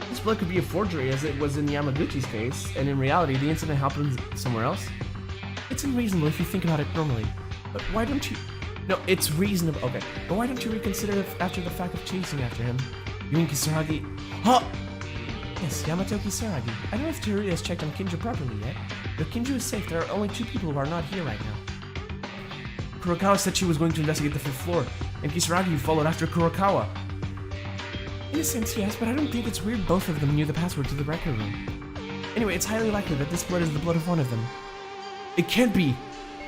[SPEAKER 1] This blood could be a forgery, as it was in Yamaguchi's case, and in reality, the incident happened somewhere else. It's unreasonable if you think about it normally. But why don't you... No, it's reasonable. Okay. But why don't you reconsider after the fact of chasing after him? You mean Kisaragi... Huh! Yes, Yamato Kisaragi. I don't know if Teruya has checked on Kinjo properly yet, but Kinjo is safe. There are only 2 people who are not here right now. Kurokawa said she was going to investigate the 5th floor, and Kisaragi followed after Kurokawa. In a sense, yes, but I don't think it's weird both of them knew the password to the record room. Anyway, it's highly likely that this blood is the blood of one of them. It can't be!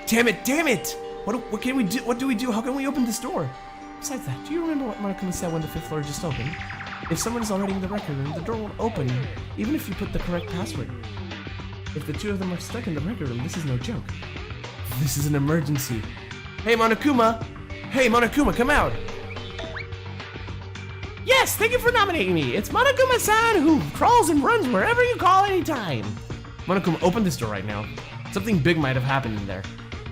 [SPEAKER 1] Damn it, damn it! What can we do? What do we do? How can we open this door? Besides that, do you remember what Monokuma said when the 5th floor just opened? If someone is already in the record room, the door won't open, even if you put the correct password. If the 2 of them are stuck in the record room, this is no joke. This is an emergency. Hey, Monokuma! Hey, Monokuma, come out! Yes, thank you for nominating me! It's Monokuma-san who crawls and runs wherever you call anytime! Monokuma, open this door right now. Something big might have happened in there.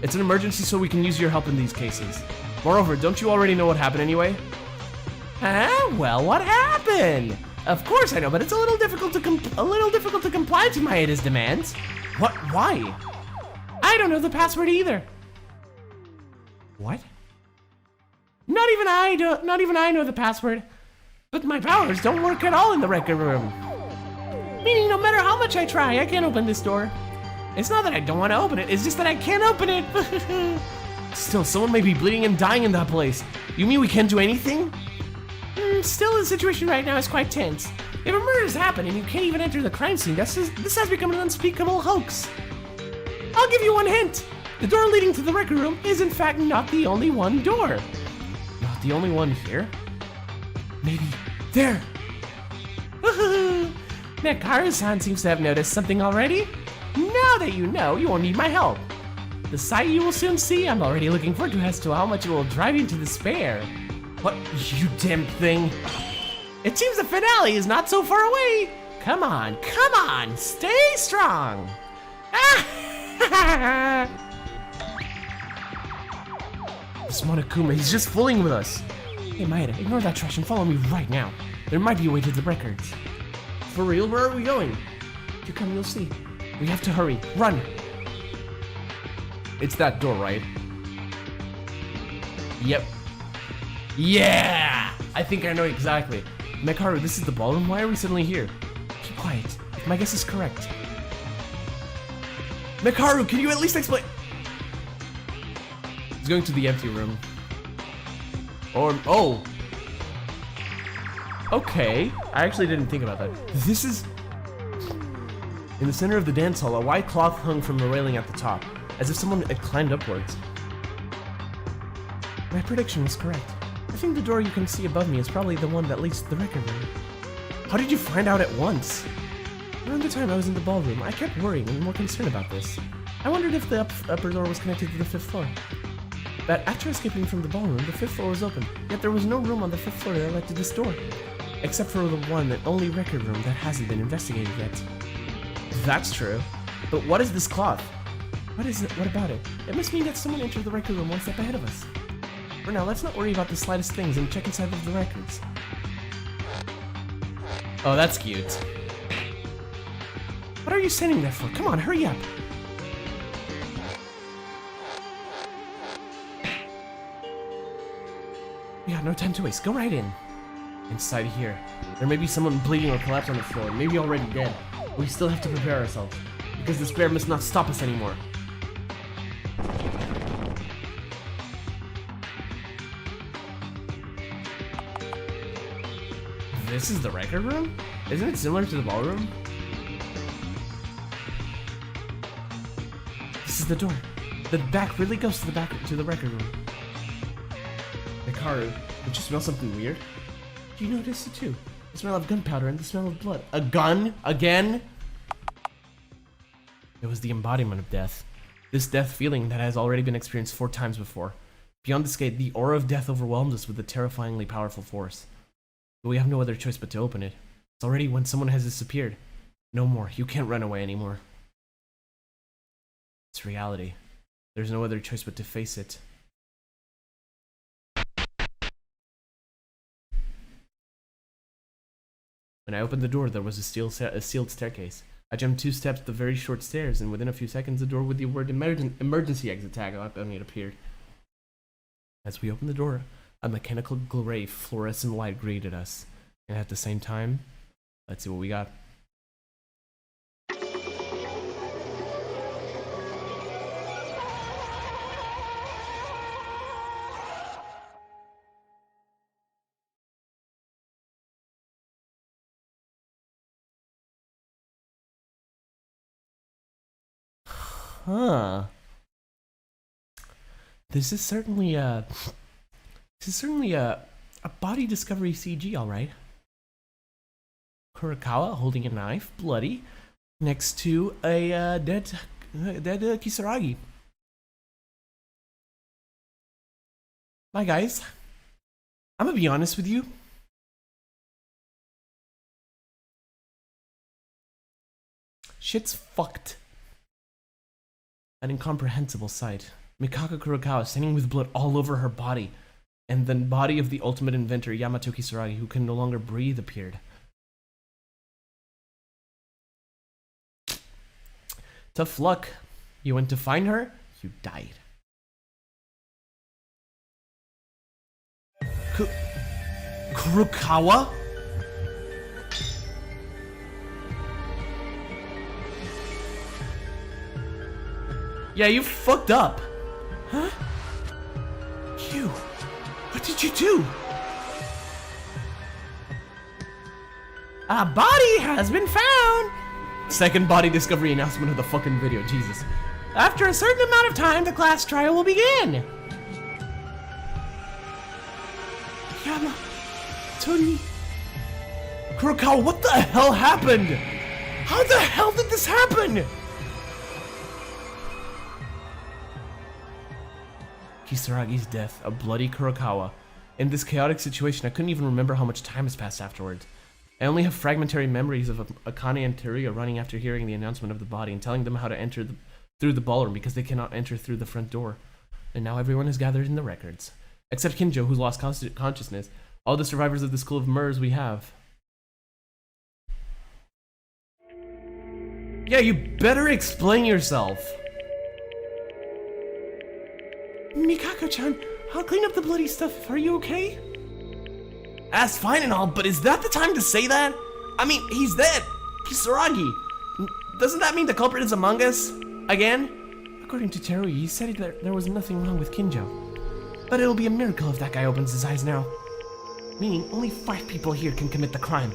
[SPEAKER 1] It's an emergency, so we can use your help in these cases. Moreover, don't you already know what happened anyway? Huh? Well, what happened? Of course I know, but it's a little difficult to comply to Maeda's demands. What? Why? I don't know the password either. What? Not even I know the password. But my powers don't work at all in the record room. Meaning no matter how much I try, I can't open this door. It's not that I don't want to open it, it's just that I can't open it. Still, someone may be bleeding and dying in that place. You mean we can't do anything? Still, the situation right now is quite tense. If a murder has happened and you can't even enter the crime scene, this has become an unspeakable hoax. I'll give you one hint. The door leading to the record room is in fact not the only one door. Not the only one here? Maybe there. Mekaru-san seems to have noticed something already. Now that you know, you won't need my help. The sight you will soon see, I'm already looking forward to as to how much it will drive you to despair. What, you damn thing? It seems the finale is not so far away. Come on, stay strong. This Monokuma, he's just fooling with us. Hey Maeda, ignore that trash and follow me right now. There might be a way to the records. For real, where are we going? If you come, you'll see. We have to hurry. Run! It's that door, right? Yep. Yeah! I think I know exactly. Mekaru, this is the ballroom. Why are we suddenly here? Keep quiet. If my guess is correct. Mekaru, can you at least explain? He's going to the empty room. Or, oh! Okay, I actually didn't think about that. This is... In the center of the dance hall, a white cloth hung from the railing at the top, as if someone had climbed upwards. My prediction was correct. I think the door you can see above me is probably the one that leads to the record room. How did you find out at once? Around the time I was in the ballroom, I kept worrying and more concerned about this. I wondered if the upper door was connected to the 5th floor. But after escaping from the ballroom, the 5th floor was open, yet there was no room on the 5th floor that led to this door. Except for the one and only record room that hasn't been investigated yet. That's true. But what is this cloth? What is it? What about it? It must mean that someone entered the record room one step ahead of us. For now, let's not worry about the slightest things and check inside of the records. Oh, that's cute. What are you standing there for? Come on, hurry up! We got no time to waste. Go right in. Inside here, there may be someone bleeding or collapsed on the floor, maybe already dead. We still have to prepare ourselves, because despair must not stop us anymore. This is the record room? Isn't it similar to the ballroom? This is the door. The back really goes to the record room. Mekaru, did you smell something weird? Do you notice it too? The smell of gunpowder and the smell of blood. A gun? Again? It was the embodiment of death. This death feeling that has already been experienced 4 times before. Beyond this gate, the aura of death overwhelmed us with a terrifyingly powerful force. But we have no other choice but to open it. It's already when someone has disappeared. No more. You can't run away anymore. It's reality. There's no other choice but to face it. When I opened the door, there was a sealed staircase. I jumped 2 steps the very short stairs, and within a few seconds, the door with the word emergency exit tag on it appeared. As we opened the door, a mechanical gray fluorescent light greeted us. And at the same time, let's see what we got. Huh. This is certainly a body discovery CG, all right. Kurokawa holding a knife, bloody, next to a dead Kisaragi. Bye, guys. I'm gonna be honest with you. Shit's fucked. An incomprehensible sight. Mikako Kurokawa standing with blood all over her body, and the body of the ultimate inventor Yamato Kisaragi, who can no longer breathe, appeared. Tough luck. You went to find her, you died. Kurokawa? Yeah, you fucked up. Huh? You. What did you do? A body has been found. Second body discovery announcement of the fucking video, Jesus. After a certain amount of time, the class trial will begin. Yama, Tony, Kurokawa, what the hell happened? How the hell did this happen? Kisaragi's death, a bloody Kurokawa. In this chaotic situation, I couldn't even remember how much time has passed afterwards. I only have fragmentary memories of Akane and Teruya running after hearing the announcement of the body and telling them how to enter through the ballroom because they cannot enter through the front door. And now everyone is gathered in the records. Except Kinjo, who's lost consciousness. All the survivors of the School of Mirrors we have. Yeah, you better explain yourself. Mikako-chan, I'll clean up the bloody stuff. Are you okay? That's fine and all, but is that the time to say that? I mean, he's dead. Kisaragi. Doesn't that mean the culprit is among us? Again? According to Teruya, he said that there was nothing wrong with Kinjo. But it'll be a miracle if that guy opens his eyes now. Meaning only 5 people here can commit the crime.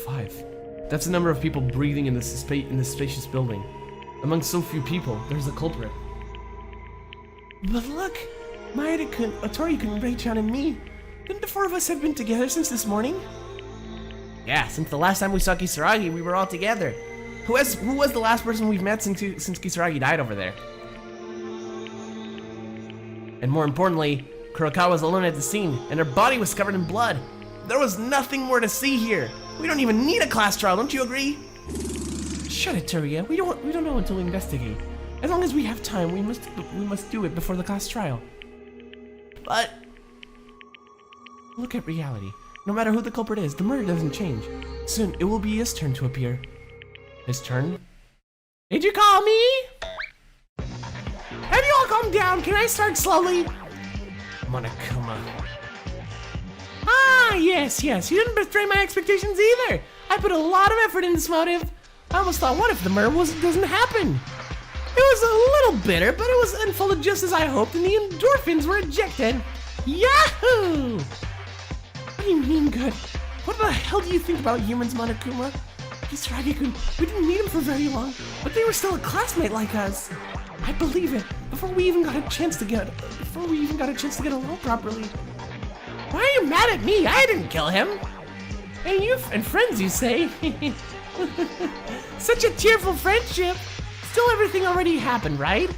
[SPEAKER 1] 5. That's the number of people breathing in this spacious building. Among so few people, there's a culprit. But look, Maeda-kun, Otori-kun, Rei-chan, and me. Didn't the 4 of us have been together since this morning? Yeah, since the last time we saw Kisaragi, we were all together. Who was the last person we've met since Kisaragi died over there? And more importantly, Kurokawa was alone at the scene, and her body was covered in blood. There was nothing more to see here. We don't even need a class trial, don't you agree? Shut it, Teruya. We don't know until we investigate. As long as we have time, we must do it before the class trial. But look at reality. No matter who the culprit is, the murder doesn't change. Soon, it will be his turn to appear. His turn? Did you call me? Have you all calmed down? Can I start slowly? Monokuma. Ah, yes. You didn't betray my expectations either. I put a lot of effort in this motive. I almost thought, what if the murder doesn't happen? It was a little bitter, but it was unfolded just as I hoped, and the endorphins were ejected. Yahoo! What do you mean good? What the hell do you think about humans, Monokuma? Kisaragi-kun, we didn't meet him for very long, but they were still a classmate like us. I believe it. Before we even got a chance to get along properly. Why are you mad at me? I didn't kill him. And friends, you say? Such a tearful friendship. Still, everything already happened, right?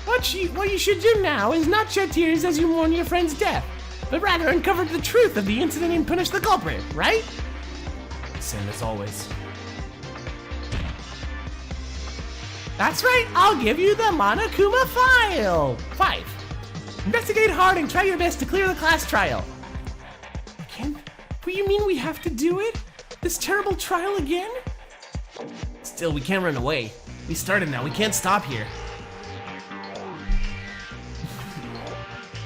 [SPEAKER 1] What you should do now is not shed tears as you mourn your friend's death, but rather uncover the truth of the incident and punish the culprit, right? Same as always. That's right, I'll give you the Monokuma file. 5. Investigate hard and try your best to clear the class trial. Again? What, you mean we have to do it? This terrible trial again? Still, we can't run away. We started now, we can't stop here.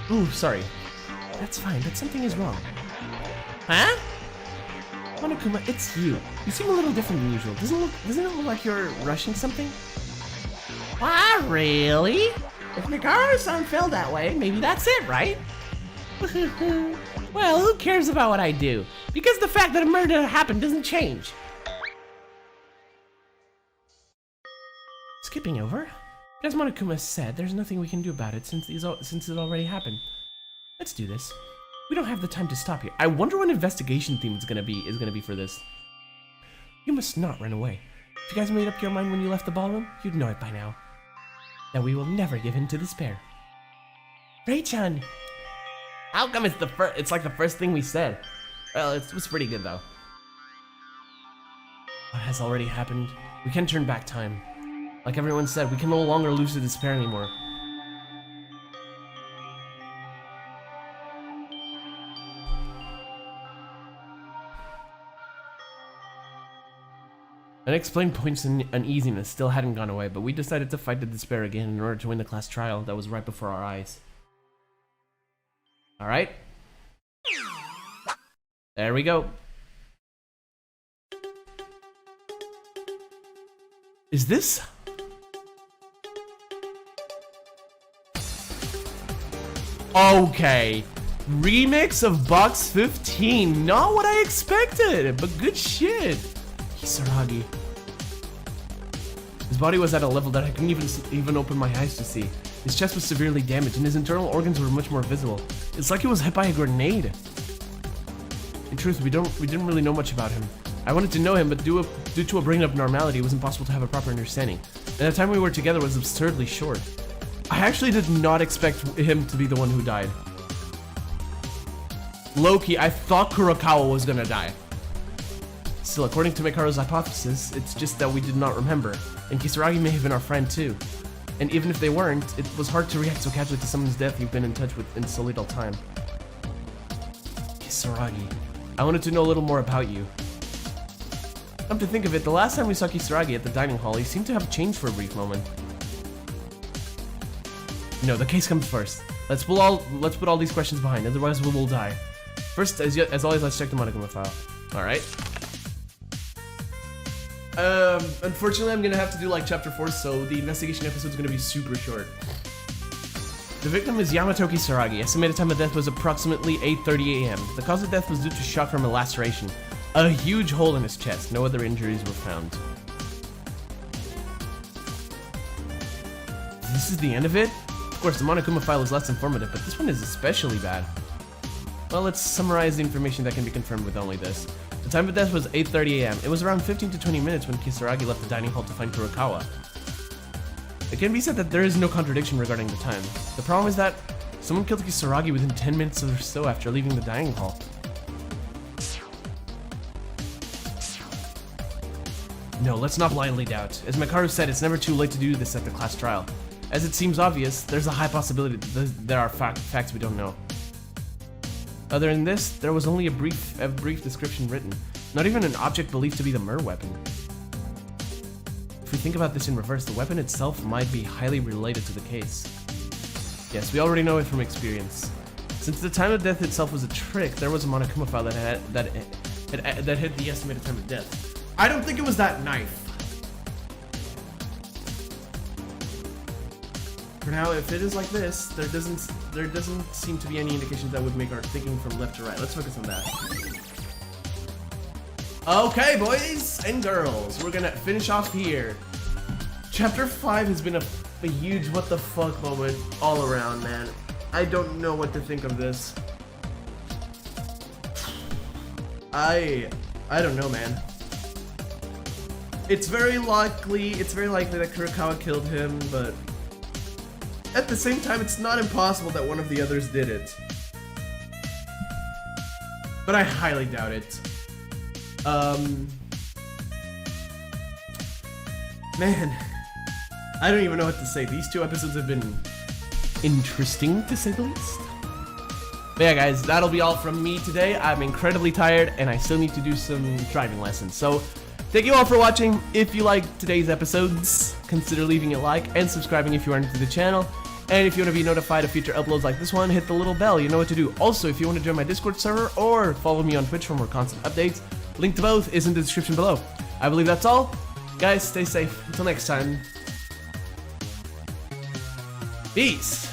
[SPEAKER 1] Ooh, sorry. That's fine, but something is wrong. Huh? Monokuma, it's you. You seem a little different than usual. Doesn't it look like you're rushing something? Ah, really? If Mikaro-san felt that way, maybe that's it, right? Well, who cares about what I do? Because the fact that a murder happened doesn't change. Skipping over. As Monokuma said, there's nothing we can do about it since it already happened. Let's do this. We don't have the time to stop here. I wonder what investigation theme is gonna be for this. You must not run away. If you guys made up your mind when you left the ballroom, you'd know it by now. That we will never give in to despair. Rei-chan! How come it's like the first thing we said? Well, it was pretty good though. What has already happened? We can't turn back time. Like everyone said, we can no longer lose to despair anymore. Unexplained points and uneasiness still hadn't gone away, but we decided to fight the despair again in order to win the class trial that was right before our eyes. Alright. There we go. Is this? Okay. Remix of Box 15. Not what I expected, but good shit. Kisaragi. His body was at a level that I couldn't even open my eyes to see. His chest was severely damaged, and his internal organs were much more visible. It's like he was hit by a grenade. In truth, we didn't really know much about him. I wanted to know him, but due to a brain abnormality, it was impossible to have a proper understanding. And the time we were together was absurdly short. I actually did not expect him to be the one who died. Low-key, I thought Kurokawa was gonna die. Still, according to Mikaru's hypothesis, it's just that we did not remember, and Kisaragi may have been our friend too. And even if they weren't, it was hard to react so casually to someone's death you've been in touch with in so little time. Kisaragi. I wanted to know a little more about you. Come to think of it, the last time we saw Kisaragi at the dining hall, he seemed to have changed for a brief moment. No, the case comes first. Let's put all these questions behind, otherwise we will die. First, as always, let's check the Monokuma file. Alright. Unfortunately, I'm gonna have to do like chapter 4, so the investigation episode is gonna be super short. The victim is Yamato Kisaragi. Estimated time of death was approximately 8:30 a.m. The cause of death was due to shock from a laceration. A huge hole in his chest. No other injuries were found. This is the end of it? Of course, the Monokuma file is less informative, but this one is especially bad. Well, let's summarize the information that can be confirmed with only this. The time of death was 8:30 a.m. It was around 15 to 20 minutes when Kisaragi left the dining hall to find Kurokawa. It can be said that there is no contradiction regarding the time. The problem is that someone killed Kisaragi within 10 minutes or so after leaving the dining hall. No, let's not blindly doubt. As Makaru said, it's never too late to do this at the class trial. As it seems obvious, there's a high possibility that there are facts we don't know. Other than this, there was only a brief description written. Not even an object believed to be the murder weapon. If we think about this in reverse, the weapon itself might be highly related to the case. Yes, we already know it from experience. Since the time of death itself was a trick, there was a Monokuma file that hit the estimated time of death. I don't think it was that knife. For now, if it is like this, there doesn't seem to be any indications that would make our thinking from left to right. Let's focus on that. Okay, boys and girls, we're gonna finish off here. Chapter 5 has been a huge what the fuck moment all around, man. I don't know what to think of this. I don't know, man. It's very likely that Kurokawa killed him, but at the same time, it's not impossible that one of the others did it. But I highly doubt it. Man, I don't even know what to say. These 2 episodes have been interesting, to say the least. But yeah, guys, that'll be all from me today. I'm incredibly tired, and I still need to do some driving lessons. So, thank you all for watching. If you liked today's episodes, consider leaving a like and subscribing if you are new to the channel. And if you want to be notified of future uploads like this one, hit the little bell. You know what to do. Also, if you want to join my Discord server or follow me on Twitch for more constant updates, link to both is in the description below. I believe that's all. Guys, stay safe. Until next time. Peace.